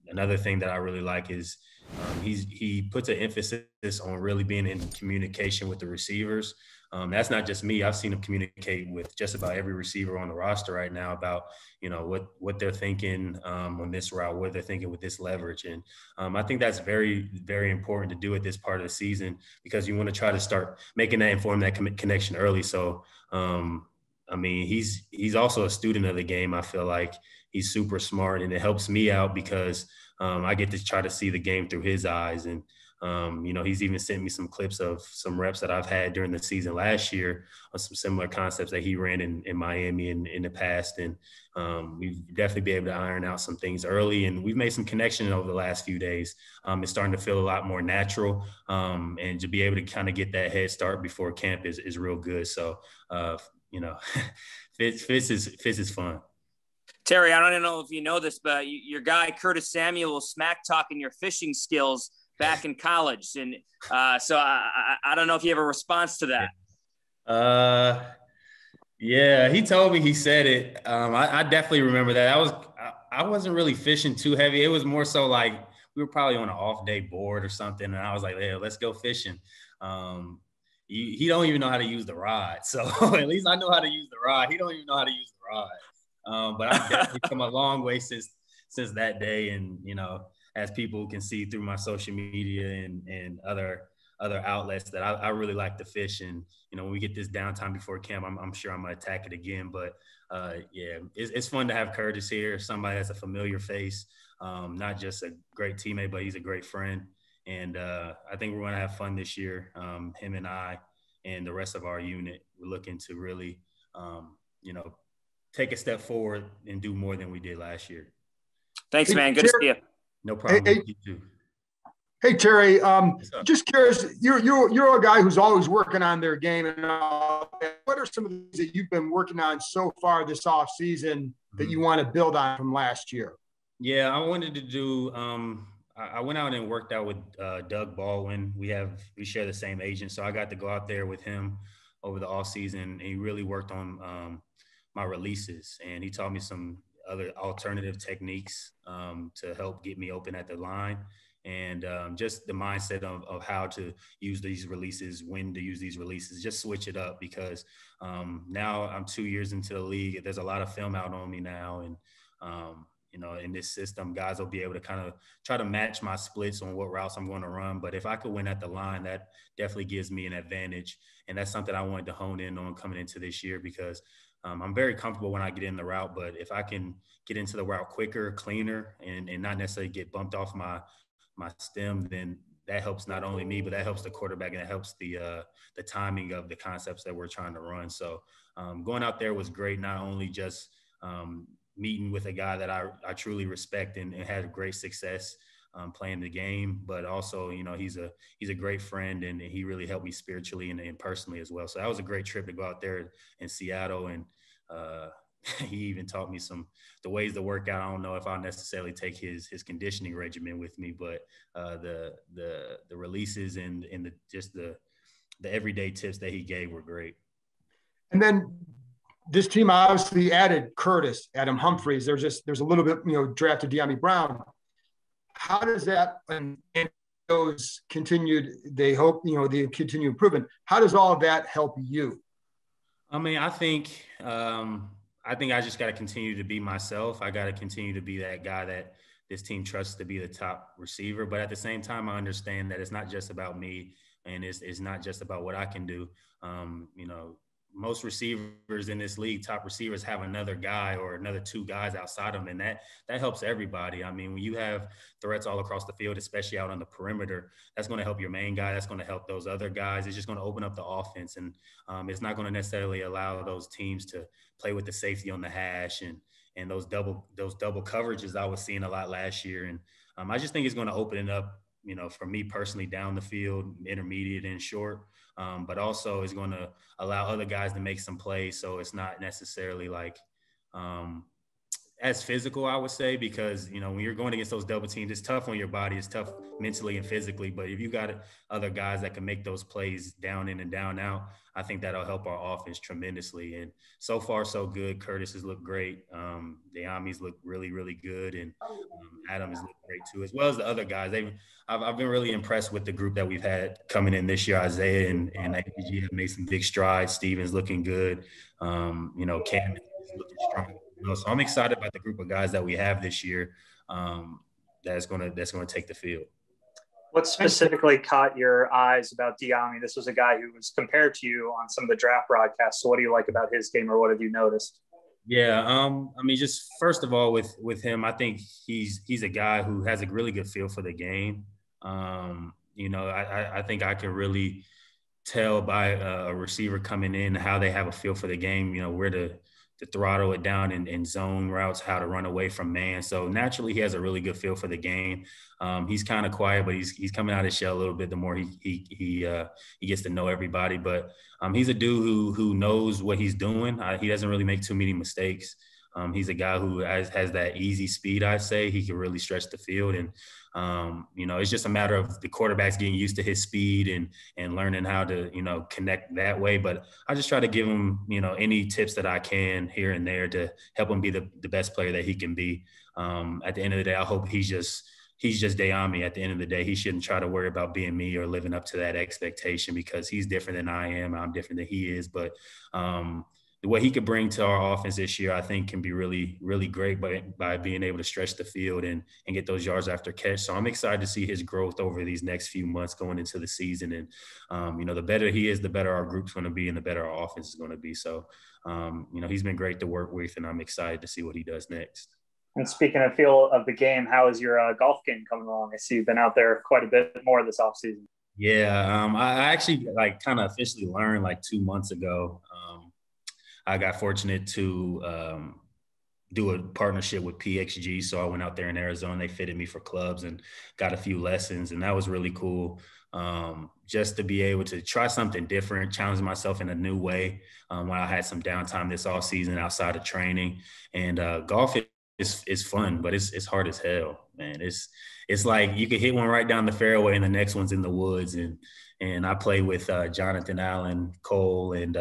another thing that I really like is he puts an emphasis on really being in communication with the receivers. That's not just me. I've seen him communicate with just about every receiver on the roster right now about, what they're thinking on this route, what they're thinking with this leverage. And I think that's very, very important to do at this part of the season because you want to try to start making that inform that connection early. So, he's also a student of the game. I feel like he's super smart, and it helps me out because I get to try to see the game through his eyes. And he's even sent me some clips of some reps that I've had during the season last year on some similar concepts that he ran in Miami in the past. And we've definitely been able to iron out some things early, and we've made some connection over the last few days. It's starting to feel a lot more natural, and to be able to kind of get that head start before camp is real good. So, Fitz is fun. Terry, I don't know if you know this, but your guy Curtis Samuel was smack talking your fishing skills back in college, and so I don't know if you have a response to that. Yeah, he told me he said it. I definitely remember that. I wasn't really fishing too heavy. It was more so like we were probably on an off day board or something, and I was like, "Hey, let's go fishing." He don't even know how to use the rod, so at least I know how to use the rod. He don't even know how to use the rod. But I've definitely come a long way since that day, and as people can see through my social media and other outlets, that I really like to fish. And when we get this downtime before camp, I'm sure I'm gonna attack it again. But yeah, it's fun to have Curtis here, somebody that's a familiar face, not just a great teammate, but he's a great friend. And I think we're going to have fun this year. Him and I and the rest of our unit, we're looking to really, take a step forward and do more than we did last year. Thanks, man. Good to see you. No problem. Hey, you too. Hey, Terry, just curious, you're a guy who's always working on their game. And what are some of the things that you've been working on so far this offseason that you want to build on from last year? Yeah, I wanted to do I went out and worked out with Doug Baldwin. We share the same agent, so I got to go out there with him over the off season, and he really worked on my releases, and he taught me some other alternative techniques to help get me open at the line, and just the mindset of how to use these releases, when to use these releases, just switch it up because now I'm 2 years into the league. There's a lot of film out on me now, and in this system, guys will be able to kind of try to match my splits on what routes I'm going to run. But if I could win at the line, that definitely gives me an advantage. And that's something I wanted to hone in on coming into this year because I'm very comfortable when I get in the route. But if I can get into the route quicker, cleaner, and not necessarily get bumped off my stem, then that helps not only me, but that helps the quarterback, and it helps the timing of the concepts that we're trying to run. So going out there was great, not only just meeting with a guy that I truly respect and had great success playing the game, but also, he's a great friend, and he really helped me spiritually and personally as well. So that was a great trip to go out there in Seattle. And he even taught me the ways to work out. I don't know if I'll necessarily take his conditioning regimen with me, but the releases and the everyday tips that he gave were great. And then this team obviously added Curtis, Adam Humphries. There's a little bit, drafted De'Ami Brown. How does that and those continued? They hope the continued improvement. How does all of that help you? I think I just got to continue to be myself. I got to continue to be that guy that this team trusts to be the top receiver. But at the same time, I understand that it's not just about me, and it's not just about what I can do. Most receivers in this league, top receivers, have another guy or another two guys outside of them, and that helps everybody. When you have threats all across the field, especially out on the perimeter, that's going to help your main guy. That's going to help those other guys. It's just going to open up the offense, and it's not going to necessarily allow those teams to play with the safety on the hash and those double coverages I was seeing a lot last year. And I just think it's going to open it up, for me personally, down the field, intermediate and short. But also is going to allow other guys to make some plays. So it's not necessarily like as physical, I would say, because, when you're going against those double teams, it's tough on your body. It's tough mentally and physically. But if you got other guys that can make those plays down in and down out, I think that'll help our offense tremendously. And so far, so good. Curtis has looked great. Deami's looked really, really good. And Adam has looked great too, as well as the other guys. I've been really impressed with the group that we've had coming in this year. Isaiah and APG have made some big strides. Steven's looking good. Cam is looking strong. So I'm excited about the group of guys that we have this year that's going to take the field. What specifically caught your eyes about Diami? This was a guy who was compared to you on some of the draft broadcasts. So what do you like about his game, or what have you noticed? Yeah, just first of all, with him, I think he's a guy who has a really good feel for the game. I think I can really tell by a receiver coming in how they have a feel for the game, where to throttle it down in zone routes, how to run away from man. So naturally, he has a really good feel for the game. He's kind of quiet, but he's coming out of his shell a little bit the more he gets to know everybody. But he's a dude who knows what he's doing. He doesn't really make too many mistakes. He's a guy who has that easy speed, I'd say. He can really stretch the field. And, it's just a matter of the quarterbacks getting used to his speed and learning how to, connect that way. But I just try to give him, any tips that I can here and there to help him be the best player that he can be. At the end of the day, I hope he's just Deami. At the end of the day, he shouldn't try to worry about being me or living up to that expectation, because he's different than I am. I'm different than he is. But what he could bring to our offense this year, I think, can be really, really great by being able to stretch the field and get those yards after catch. So I'm excited to see his growth over these next few months going into the season. And, the better he is, the better our group's going to be and the better our offense is going to be. So, he's been great to work with, and I'm excited to see what he does next. And speaking of feel of the game, how is your golf game coming along? I see you've been out there quite a bit more this offseason. Yeah, I actually kind of officially learned 2 months ago. I got fortunate to do a partnership with PXG. So I went out there in Arizona. They fitted me for clubs and got a few lessons, and that was really cool. Just to be able to try something different, challenge myself in a new way when I had some downtime this off season outside of training. And golf is fun, but it's hard as hell, man. It's like you can hit one right down the fairway and the next one's in the woods. And I played with Jonathan Allen, Cole, and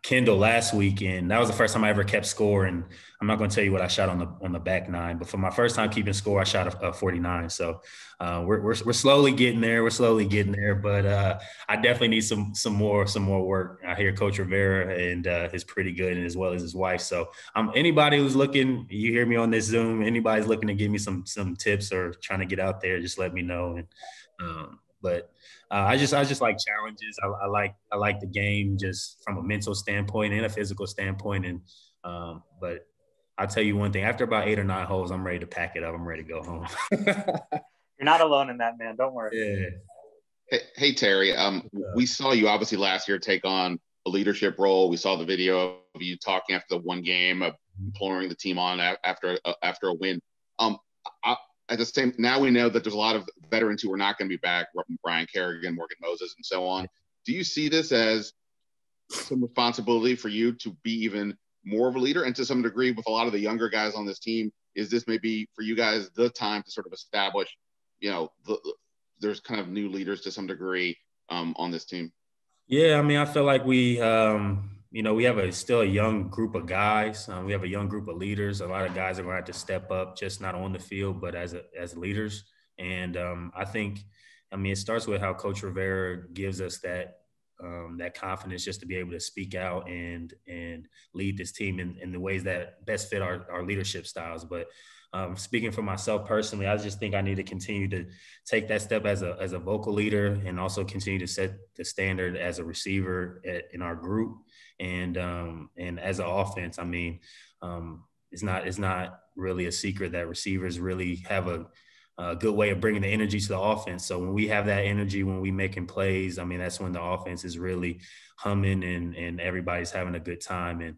Kendall last weekend. That was the first time I ever kept score, and I'm not going to tell you what I shot on the back nine, but for my first time keeping score, I shot a 49. So we're slowly getting there. We're slowly getting there, but I definitely need some more work. I hear Coach Rivera and is pretty good, and as well as his wife. So anybody who's looking, you hear me on this Zoom, anybody's looking to give me some tips or trying to get out there, just let me know. And but I just like challenges. I like the game just from a mental standpoint and a physical standpoint. And but I'll tell you one thing: after about 8 or 9 holes, I'm ready to pack it up. I'm ready to go home. You're not alone in that, man. Don't worry. Yeah. Hey Terry. We saw you obviously last year take on a leadership role. We saw the video of you talking after the one game, imploring the team on after a win. At the same, now we know that there's a lot of veterans who are not going to be back, Brian Kerrigan, Morgan Moses, and so on. Do you see this as some responsibility for you to be even more of a leader? And to some degree, with a lot of the younger guys on this team, is this maybe for you guys the time to sort of establish, there's kind of new leaders to some degree on this team? Yeah, I feel like we have still a young group of guys. We have a young group of leaders. A lot of guys are going to have to step up, just not on the field, but as leaders. And I think, it starts with how Coach Rivera gives us that confidence just to be able to speak out and lead this team in the ways that best fit our leadership styles. But speaking for myself personally, I just think I need to continue to take that step as a vocal leader, and also continue to set the standard as a receiver in our group. And as an offense, it's not really a secret that receivers really have a good way of bringing the energy to the offense. So when we have that energy, when we making plays, that's when the offense is really humming and everybody's having a good time. And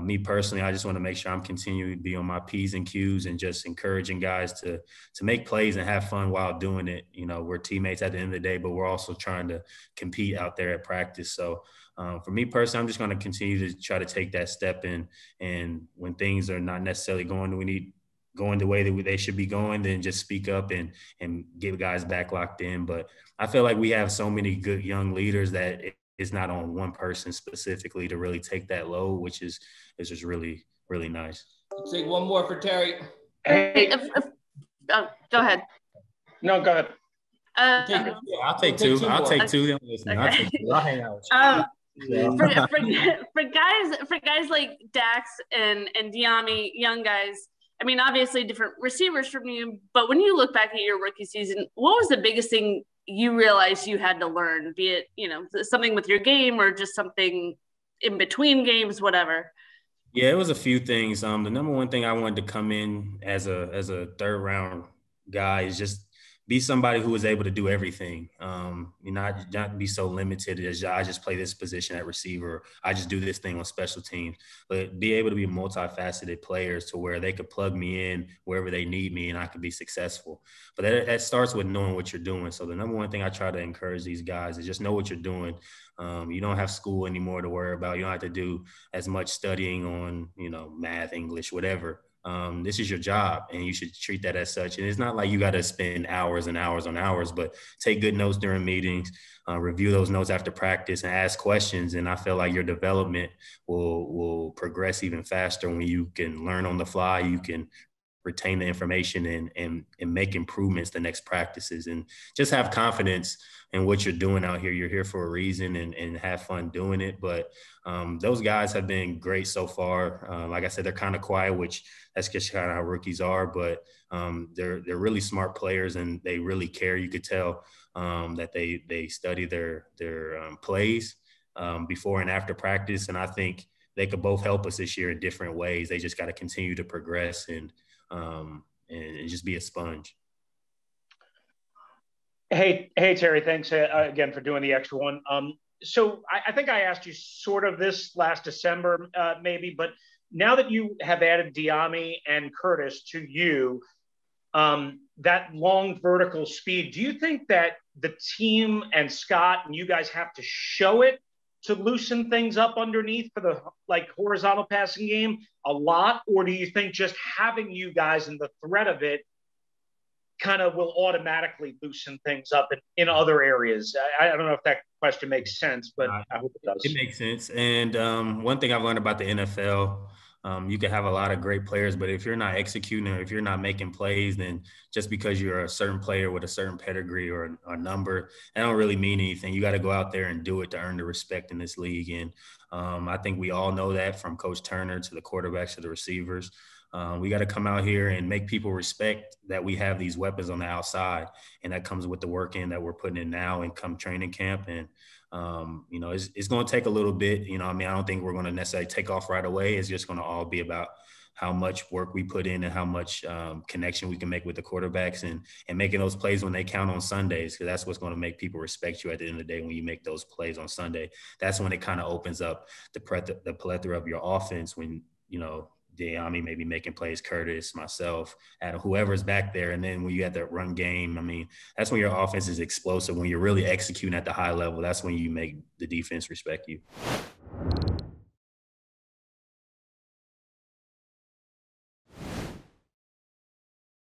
me personally, I just want to make sure I'm continuing to be on my P's and Q's and just encouraging guys to make plays and have fun while doing it. You know, we're teammates at the end of the day, but we're also trying to compete out there at practice. So for me personally, I'm just going to continue to try to take that step in. And when things are not necessarily going the way that they should be going, then just speak up and get guys back locked in. But I feel like we have so many good young leaders that it's not on one person specifically to really take that load, which is just really, really nice. Take one more for Terry. Hey. Oh, go ahead. No, go ahead. I'll take two. I'll take two. Okay. I'll hang out with you. For guys like Dax and Diami, young guys, I mean, obviously different receivers from you, but when you look back at your rookie season, what was the biggest thing you realized you had to learn, be it, you know, something with your game or just something in between games, whatever? Yeah, it was a few things. The number one thing I wanted to come in as a third round guy is just be somebody who is able to do everything. Not be so limited as I just play this position at receiver. I just do this thing on special teams, but be able to be multifaceted players to where they could plug me in wherever they need me and I could be successful. But that starts with knowing what you're doing. So the number one thing I try to encourage these guys is just know what you're doing. You don't have school anymore to worry about. You don't have to do as much studying on, you know, math, English, whatever. This is your job and you should treat that as such. And it's not like you got to spend hours and hours on hours, but take good notes during meetings, review those notes after practice and ask questions. And I feel like your development will progress even faster when you can learn on the fly. You can retain the information and make improvements the next practices and just have confidence in what you're doing out here. You're here for a reason and have fun doing it. But those guys have been great so far. Like I said, they're kind of quiet, which that's just kind of how rookies are, but they're really smart players and they really care. You could tell that they study their plays before and after practice. And I think they could both help us this year in different ways. They just got to continue to progress and just be a sponge. Hey, Terry, thanks again for doing the extra one. So I think I asked you sort of this last December, maybe, but now that you have added Diami and Curtis to you, that long vertical speed, do you think that the team and Scott and you guys have to show it to loosen things up underneath for the horizontal passing game a lot? Or do you think just having you guys and the threat of it kind of will automatically loosen things up in other areas? I don't know if that question makes sense, but I hope it does. It makes sense. And one thing I've learned about the NFL, you can have a lot of great players, but if you're not executing or if you're not making plays, then just because you're a certain player with a certain pedigree or a number, that don't really mean anything. You got to go out there and do it to earn the respect in this league. And I think we all know that, from Coach Turner to the quarterbacks to the receivers. We got to come out here and make people respect that we have these weapons on the outside, and that comes with the work in that we're putting in now and come training camp. And it's going to take a little bit. I don't think we're going to necessarily take off right away. It's just going to all be about how much work we put in and how much connection we can make with the quarterbacks and making those plays when they count on Sundays, because that's what's going to make people respect you at the end of the day. When you make those plays on Sunday, that's when it kind of opens up the plethora of your offense. When, Diami may be making plays, Curtis, myself, and whoever's back there. And then when you have that run game, that's when your offense is explosive. When you're really executing at the high level, that's when you make the defense respect you.